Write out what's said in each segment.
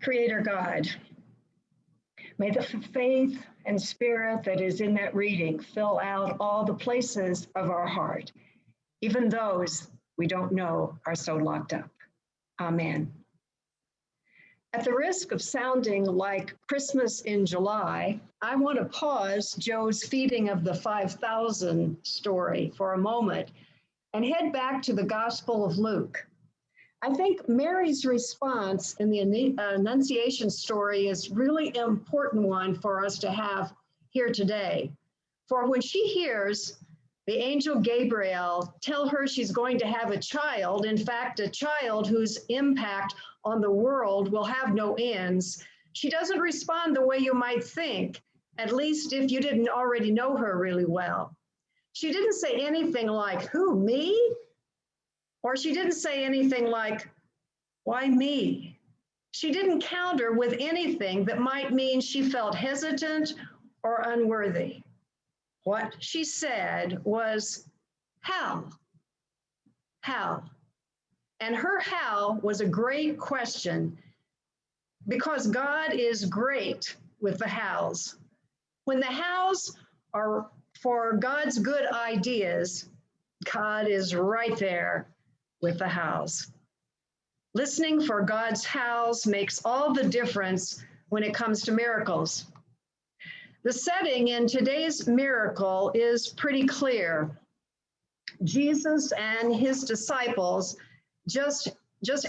Creator God, may the faith and spirit that is in that reading fill out all the places of our heart, even those we don't know are so locked up. Amen. At the risk of sounding like Christmas in July, I want to pause Joe's feeding of the 5,000 story for a moment and head back to the Gospel of Luke. I think Mary's response in the Annunciation story is really important one for us to have here today. For when she hears the angel Gabriel tell her she's going to have a child, in fact, a child whose impact on the world will have no ends, she doesn't respond the way you might think, at least if you didn't already know her really well. She didn't say anything like, "Who, me?" Or she didn't say anything like, "Why me?" She didn't counter with anything that might mean she felt hesitant or unworthy. What she said was, "How?" How? And her how was a great question because God is great with the hows. When the hows are for God's good ideas, God is right there with the hows. Listening for God's hows makes all the difference when it comes to miracles. The setting in today's miracle is pretty clear. Jesus and his disciples just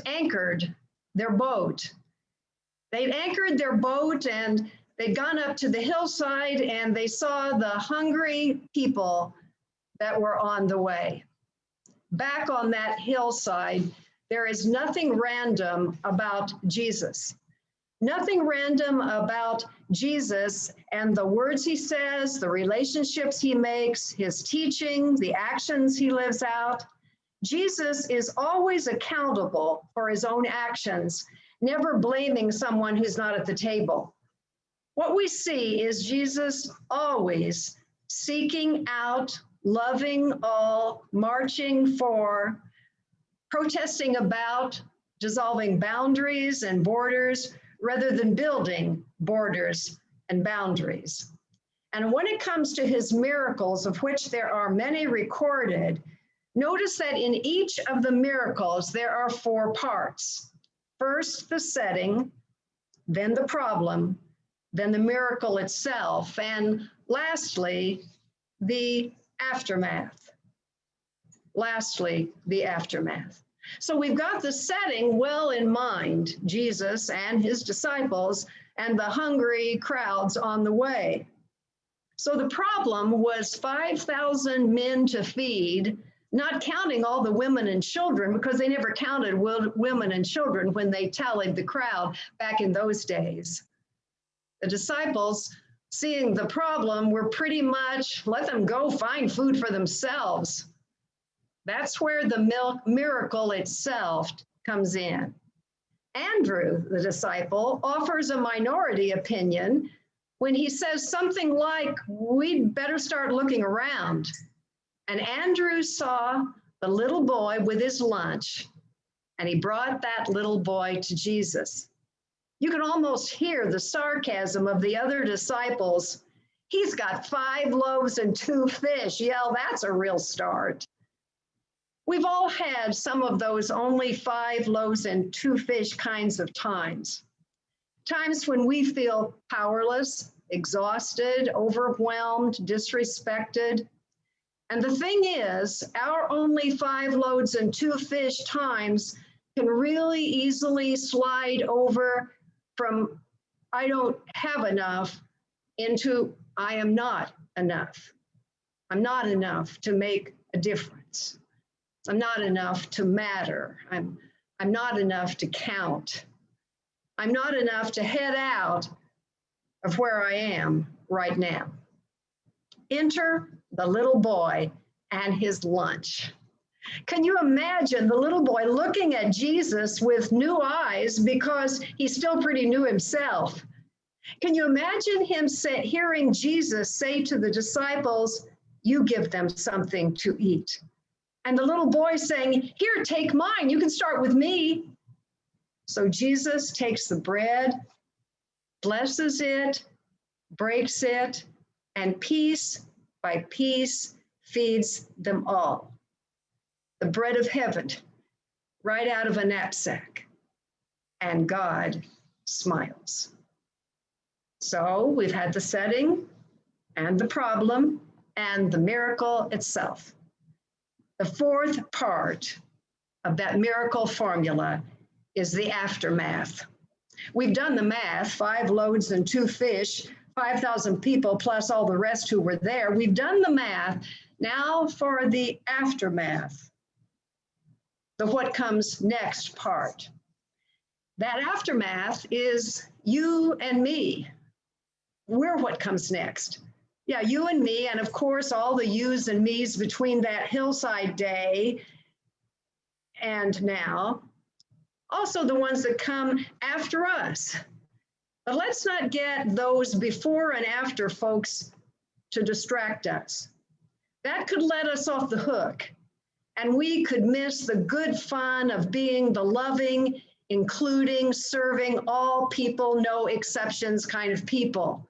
anchored their boat. They'd anchored their boat and they'd gone up to the hillside and they saw the hungry people that were on the way. Back on that hillside, there is nothing random about Jesus. Nothing random about Jesus and the words he says, the relationships he makes, his teaching, the actions he lives out. Jesus is always accountable for his own actions, never blaming someone who's not at the table. What we see is Jesus always seeking out, loving all, marching for, protesting about, dissolving boundaries and borders, rather than building borders and boundaries. And when it comes to his miracles, of which there are many recorded, notice that in each of the miracles, there are 4 parts. First, the setting, then the problem, then the miracle itself, and lastly, the aftermath. Lastly, the aftermath. So we've got the setting well in mind, Jesus and his disciples and the hungry crowds on the way. So the problem was 5,000 men to feed, not counting all the women and children, because they never counted women and children when they tallied the crowd back in those days. The disciples, seeing the problem, were pretty much, let them go find food for themselves. That's where the miracle itself comes in. Andrew, the disciple, offers a minority opinion when he says something like, "We'd better start looking around." And Andrew saw the little boy with his lunch, and he brought that little boy to Jesus. You can almost hear the sarcasm of the other disciples. "He's got 5 loaves and 2 fish. Yell, that's a real start." We've all had some of those only 5 loaves and 2 fish kinds of times. Times when we feel powerless, exhausted, overwhelmed, disrespected. And the thing is, our only 5 loaves and 2 fish times can really easily slide over from "I don't have enough" into "I am not enough." I'm not enough to make a difference. I'm not enough to matter. I'm not enough to count. I'm not enough to head out of where I am right now. Enter the little boy and his lunch. Can you imagine the little boy looking at Jesus with new eyes because he's still pretty new himself? Can you imagine him hearing Jesus say to the disciples, "You give them something to eat"? And the little boy saying, "Here, take mine. You can start with me." So Jesus takes the bread, blesses it, breaks it, and piece by piece feeds them all. The bread of heaven, right out of a knapsack. And God smiles. So we've had the setting and the problem and the miracle itself. The fourth part of that miracle formula is the aftermath. We've done the math, 5 loaves and 2 fish, 5,000 people plus all the rest who were there. We've done the math. Now for the aftermath, the what comes next part. That aftermath is you and me. We're what comes next. Yeah, you and me, and of course, all the yous and me's between that hillside day and now. Also the ones that come after us. But let's not get those before and after folks to distract us. That could let us off the hook, and we could miss the good fun of being the loving, including, serving all people, no exceptions kind of people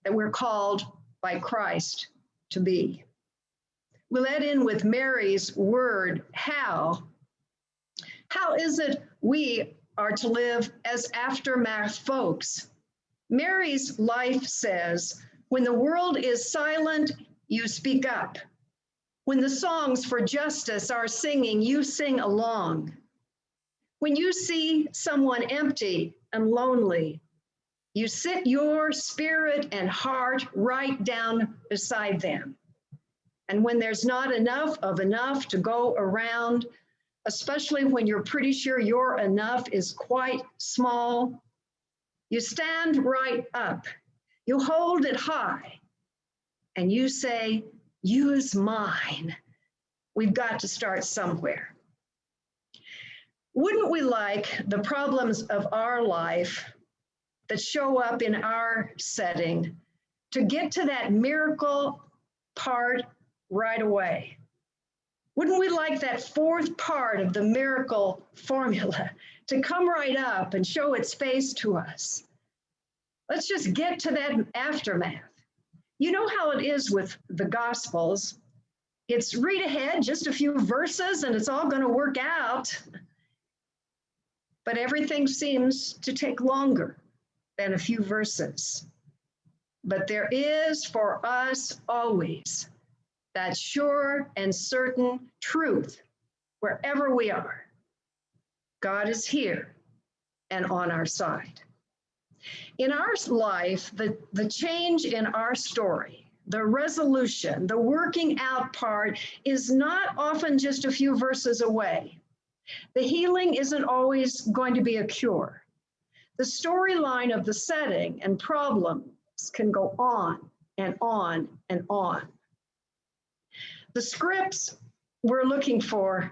that we're called by Christ to be. We let in with Mary's word, how. How is it we are to live as aftermath folks? Mary's life says, when the world is silent, you speak up. When the songs for justice are singing, you sing along. When you see someone empty and lonely, you sit your spirit and heart right down beside them. And when there's not enough of enough to go around, especially when you're pretty sure your enough is quite small, you stand right up, you hold it high, and you say, use mine. We've got to start somewhere. Wouldn't we like the problems of our life that show up in our setting to get to that miracle part right away? Wouldn't we like that fourth part of the miracle formula to come right up and show its face to us? Let's just get to that aftermath. You know how it is with the Gospels. It's read ahead, just a few verses, and it's all going to work out. But everything seems to take longer than a few verses. But there is for us always that sure and certain truth wherever we are. God is here and on our side. In our life, the change in our story, the resolution, the working out part is not often just a few verses away. The healing isn't always going to be a cure. The storyline of the setting and problems can go on and on and on. The scripts we're looking for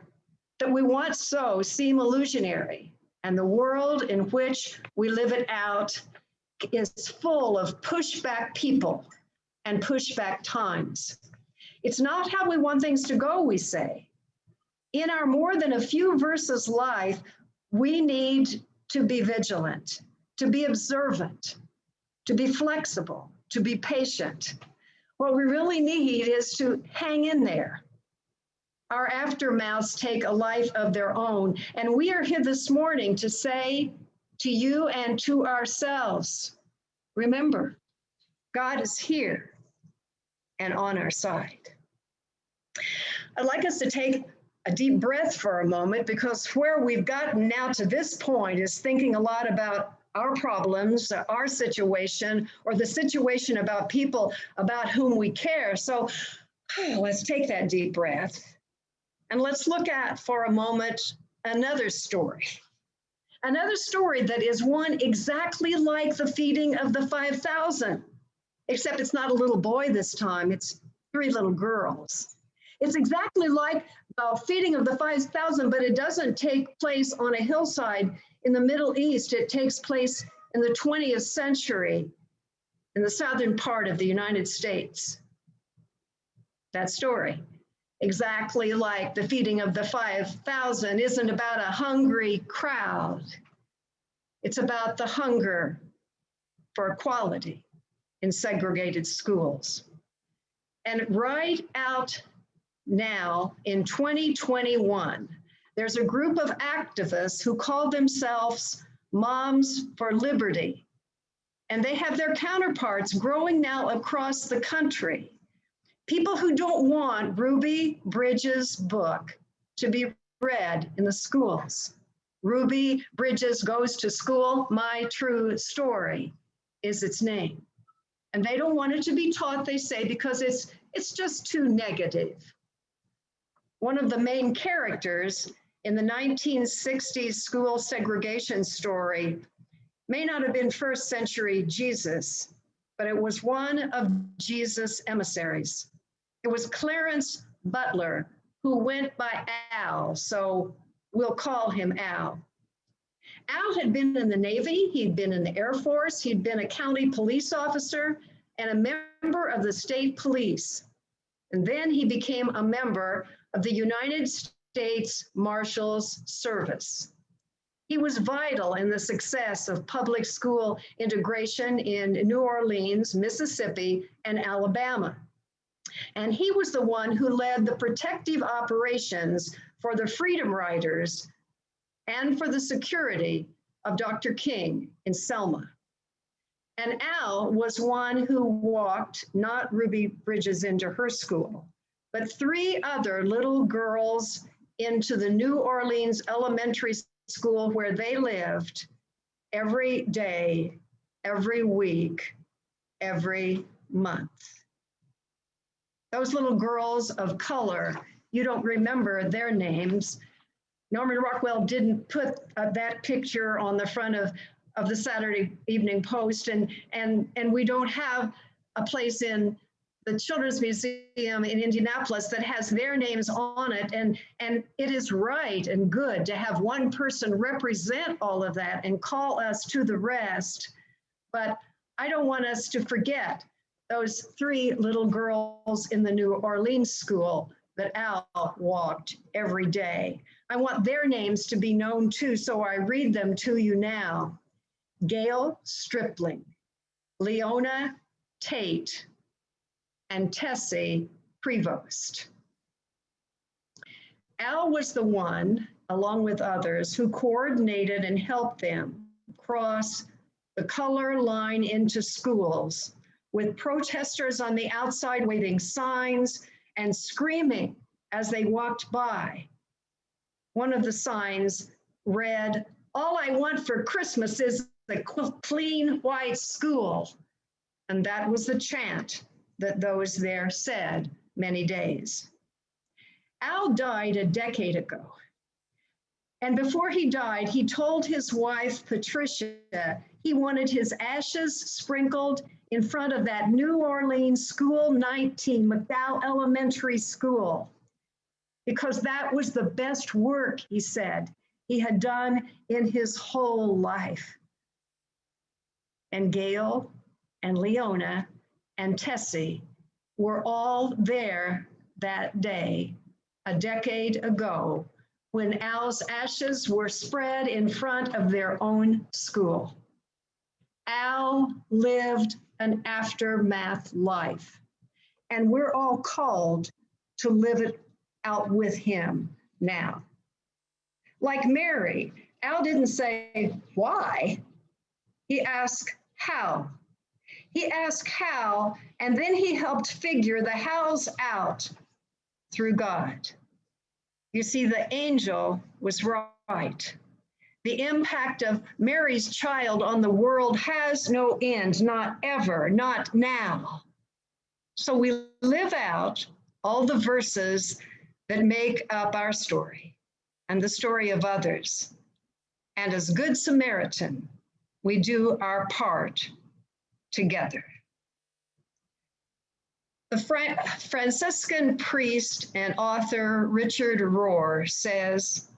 that we want so seem illusionary, and the world in which we live it out is full of pushback people and pushback times. It's not how we want things to go, we say. In our more than a few verses life, we need to be vigilant, to be observant, to be flexible, to be patient. What we really need is to hang in there. Our aftermaths take a life of their own, and we are here this morning to say to you and to ourselves, remember, God is here and on our side. I'd like us to take a deep breath for a moment, because where we've gotten now to this point is thinking a lot about our problems, our situation, or the situation about people about whom we care. So let's take that deep breath and let's look at for a moment another story that is one exactly like the feeding of the 5,000, except it's not a little boy this time, it's 3 little girls. It's exactly like the feeding of the 5,000, but it doesn't take place on a hillside in the Middle East. It takes place in the 20th century in the southern part of the United States. That story, exactly like the feeding of the 5,000, isn't about a hungry crowd. It's about the hunger for equality in segregated schools. And right out now in 2021, there's a group of activists who call themselves Moms for Liberty. And they have their counterparts growing now across the country. People who don't want Ruby Bridges' book to be read in the schools. Ruby Bridges Goes to School, My True Story is its name. And they don't want it to be taught, they say, because it's just too negative. One of the main characters in the 1960s school segregation story may not have been first century Jesus, but it was one of Jesus' emissaries. It was Clarence Butler, who went by Al, so we'll call him Al. Al had been in the Navy, he'd been in the Air Force, he'd been a county police officer and a member of the state police. And then he became a member of the United States Marshals Service. He was vital in the success of public school integration in New Orleans, Mississippi, and Alabama. And he was the one who led the protective operations for the Freedom Riders and for the security of Dr. King in Selma. And Al was one who walked not Ruby Bridges into her school, but 3 other little girls into the New Orleans elementary school where they lived every day, every week, every month. Those little girls of color, you don't remember their names. Norman Rockwell didn't put that picture on the front of the Saturday Evening Post, and we don't have a place in the Children's Museum in Indianapolis that has their names on it, and it is right and good to have one person represent all of that and call us to the rest, but I don't want us to forget those 3 little girls in the New Orleans school that Al walked every day. I want their names to be known too, so I read them to you now. Gail Stripling, Leona Tate, and Tessie Prevost. Al was the one, along with others, who coordinated and helped them cross the color line into schools, with protesters on the outside waving signs and screaming as they walked by. One of the signs read, "All I want for Christmas is a clean white school." And that was the chant that those there said many days. Al died a decade ago. And before he died, he told his wife, Patricia, he wanted his ashes sprinkled in front of that New Orleans School 19, McDowell Elementary School, because that was the best work, he said, he had done in his whole life. And Gail and Leona and Tessie were all there that day, a decade ago, when Al's ashes were spread in front of their own school. Al lived an aftermath life, and we're all called to live it out with him now. Like Mary, Al didn't say, why? He asked, how? He asked how, and then he helped figure the hows out through God. You see, the angel was right. The impact of Mary's child on the world has no end, not ever, not now. So we live out all the verses that make up our story and the story of others. And as Good Samaritan, we do our part together. The Franciscan priest and author Richard Rohr says,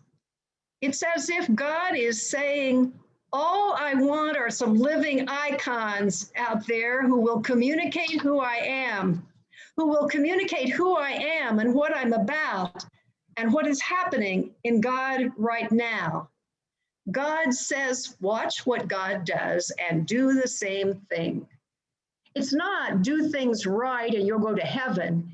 "It's as if God is saying, all I want are some living icons out there who will communicate who I am, and what I'm about and what is happening in God right now. God says, watch what God does and do the same thing. It's not do things right and you'll go to heaven.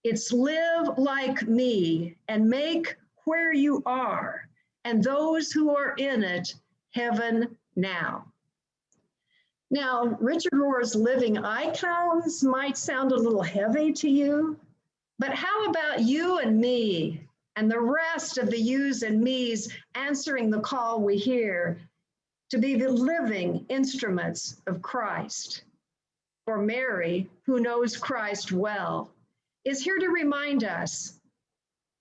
It's live like me and make where you are and those who are in it heaven now. Now, Richard Rohr's living icons might sound a little heavy to you, but how about you and me and the rest of the yous and me's answering the call we hear to be the living instruments of Christ? For Mary, who knows Christ well, is here to remind us,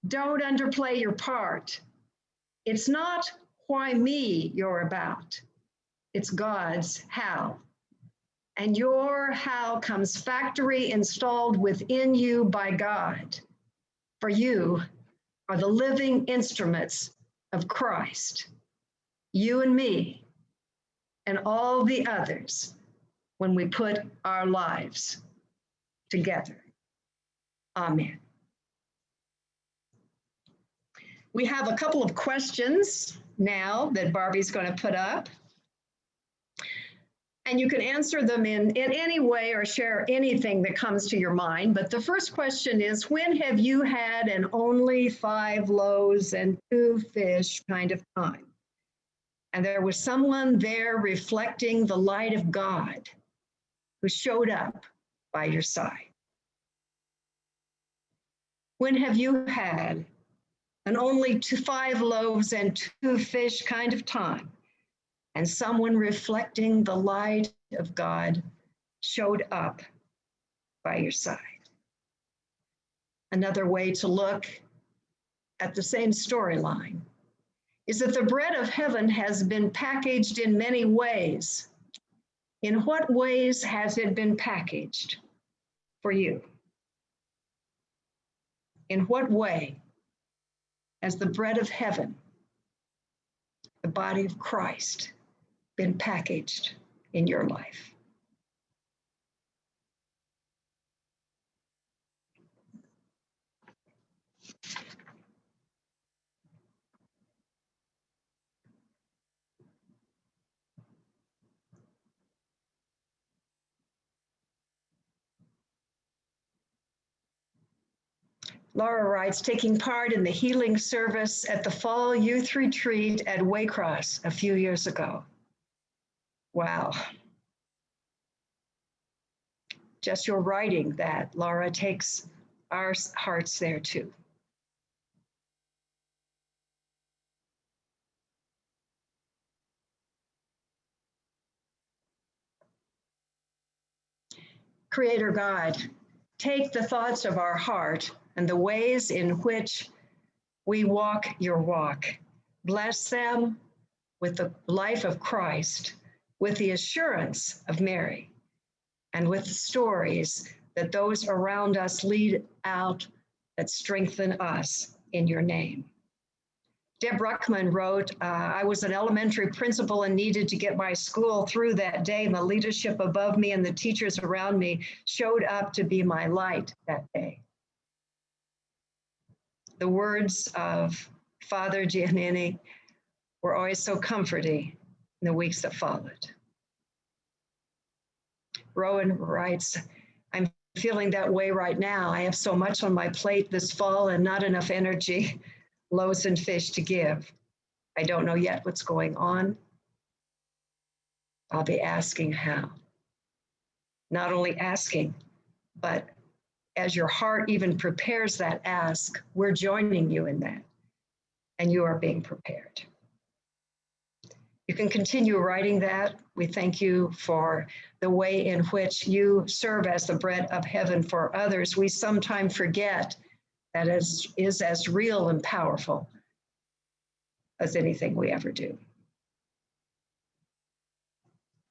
don't underplay your part. It's not why me you're about, it's God's how. And your how comes factory installed within you by God. For you are the living instruments of Christ, you and me, and all the others when we put our lives together. Amen. We have a couple of questions now that Barbie's going to put up. And you can answer them in any way or share anything that comes to your mind. But the first question is, when have you had an only 5 loaves and 2 fish kind of time? And there was someone there reflecting the light of God who showed up by your side. When have you had an only 5 loaves and 2 fish kind of time, and someone reflecting the light of God showed up by your side? Another way to look at the same storyline is that the bread of heaven has been packaged in many ways. In what ways has it been packaged for you? In what way has the bread of heaven, the body of Christ, been packaged in your life? Laura writes, taking part in the healing service at the fall youth retreat at Waycross a few years ago. Wow. Just your writing that, Laura, takes our hearts there too. Creator God, take the thoughts of our heart and the ways in which we walk your walk. Bless them with the life of Christ, with the assurance of Mary, and with the stories that those around us lead out that strengthen us in your name. Deb Ruckman wrote, I was an elementary principal and needed to get my school through that day. The leadership above me and the teachers around me showed up to be my light that day. The words of Father Giannini were always so comforting in the weeks that followed. Rowan writes, I'm feeling that way right now. I have so much on my plate this fall and not enough energy, loaves and fish to give. I don't know yet what's going on. I'll be asking how. Not only asking, but as your heart even prepares that ask, we're joining you in that, and you are being prepared. You can continue writing that. We thank you for the way in which you serve as the bread of heaven for others. We sometimes forget that is as real and powerful as anything we ever do.